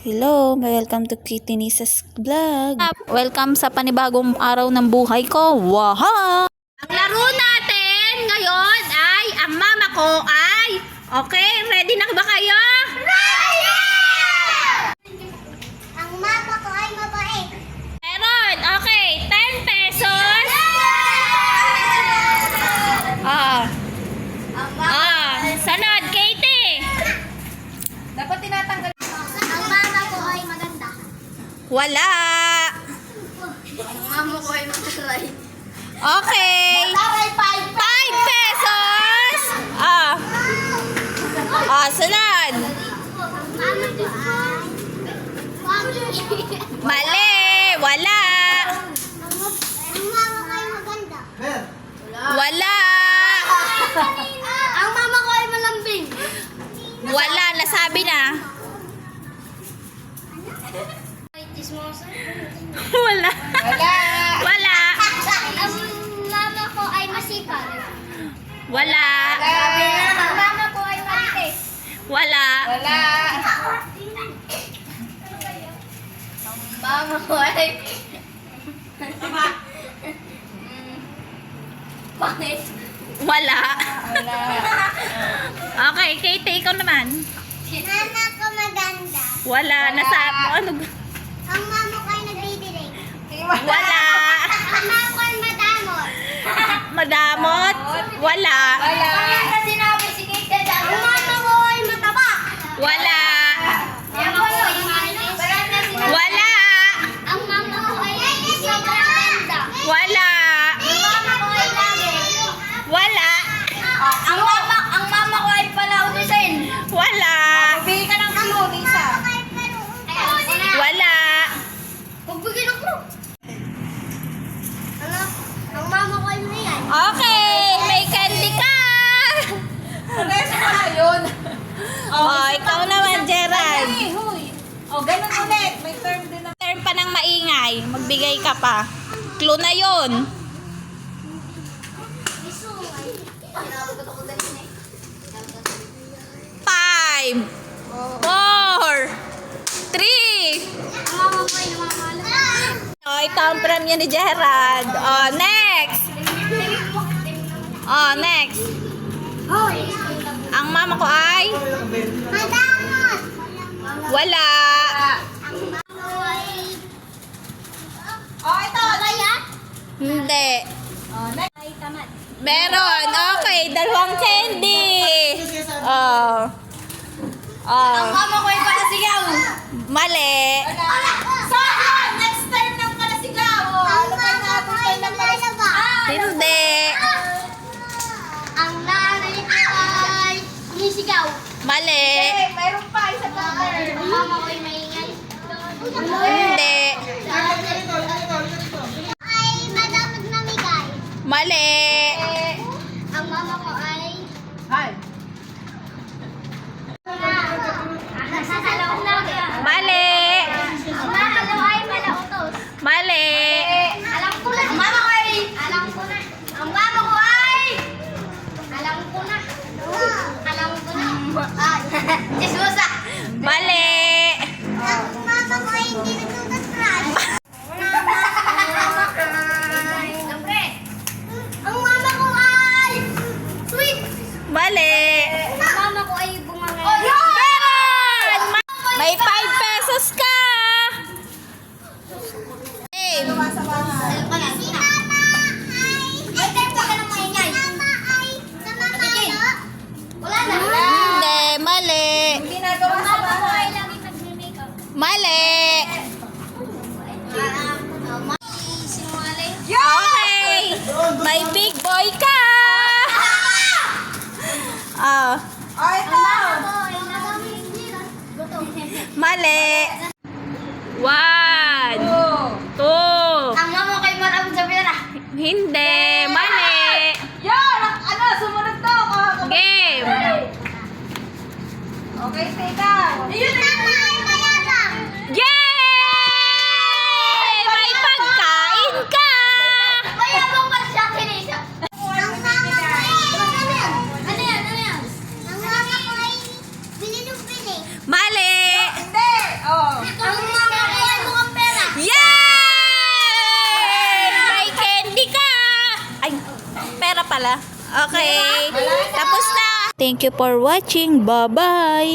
Hello, welcome to Kitty Nisa's Vlog. Welcome sa panibagong araw ng buhay ko. Waha! Ang laro natin ngayon ay ang mama ko ay... Okay, ready na ba kayo? Ready! Ang mama ko ay mabait. Meron, okay, 10 pesos. Sunod, Katie. Dapat tinatanggal. Ang mama ko ay maganda. Wala. Ang mama ko ay mataray. Okay. Mataray 5 pesos. Sunod. Ang mama ko ay... Mali, wala. Ang mama ko ay maganda. Wala. Ang mama ko ay malambing. Wala, nasabi na. Wala. Wala. Wala. Ang mama ko ay masipag. Wala. Ang mama ko ay malinis. Wala. Wala. Mama ko ay... Pangit. Wala. Wala. Okay, Katie, ikaw naman. Mama ko maganda. Wala, nasabi. Ano? Ang mama ko ay nagdidilig. Wala. Ang mama ko ay madamot. Madamot? Wala. Wala. Ang sinabi si Kate dyan. Ang mama ko ay mataba. Wala. Ang mama ko ay malinis. Wala. Ang mama ko ay sobrang ganda. Wala. Ang mama ko ay lagi. Wala. Ang mama ko ay palautusin. Wala. Bili ka ng clue, Lisa. Wala. Pagbigyan ako. Ano? Ang mama ko ay mayan. Okay, may candy ka. Pagkasa ka na yun. Oh, ikaw naman, Gerald. Huy. O, ganun ulit. May term din na. Turn pa ng maingay. Magbigay ka pa. Clue na yun. Five, four, three. Ang mama ko ay namamalas. Oh, ito ang premyo ni Gerald. Oh, next. Oh, next. Hoy! Ang mama ko ay Madamot! wala. Ang mama ko ay... O, ito. Kaya? Hindi. O, next. Ay tamad. Meron. Okay, dalawang candy. Oh. Oh. Mama ko ay palasigaw! Mali. So, next time ng kalasigaw. O, Ang ano pa mama ko natin ay tayo ng naglalaba. Hindi. Ang nanay ko ay nisigaw. Mali. Okay, mayroon pa. Isa pa. Ang mama ko ay maingay. Hindi. Ay madamot na migay. Mali. Ang mama ko ay... Hi. Nasasalaw na. Mali. Ang mama ko ay malautos. Mali. Alam ko na. Ang mama ko ay... Alam ko na. Ang mama ko ay... Alam ko na. Alam ko na. Chismosa. Mali. Ang mama ko ay hindi nagtututrush. Siyempre. Ang mama ko ay... Sweet. Mali. Ang mama ko ay bumangay. Meron. May 5 pesos ka. Hey. Si mama ay... Ay, tayo pa ka ng maingay. Si mama ay namamalo. Wala na. Hindi. Mali. Ginagawa Ang sa mama ko bahay. ay laging nagme-makeup. Mali. Sinungaling. Okay. May big boy ka. Oh. O, ito. Mali. 1, 2. Ang mama ko ay maraming sa pera. Hindi. Mali. Yan! Ano? Sumunod to. Game. Okay, stay down. Si mama ay mayabang. Yay! May pagkain ka. Mayabang pa siya, Teresa. Ang mama ko ay... Ano yan? Ano yan? Ang mama ko ay... Bili ng bili. Mali. Hindi. Oh. pala. Okay. Tapos na. Thank you for watching. Bye-bye.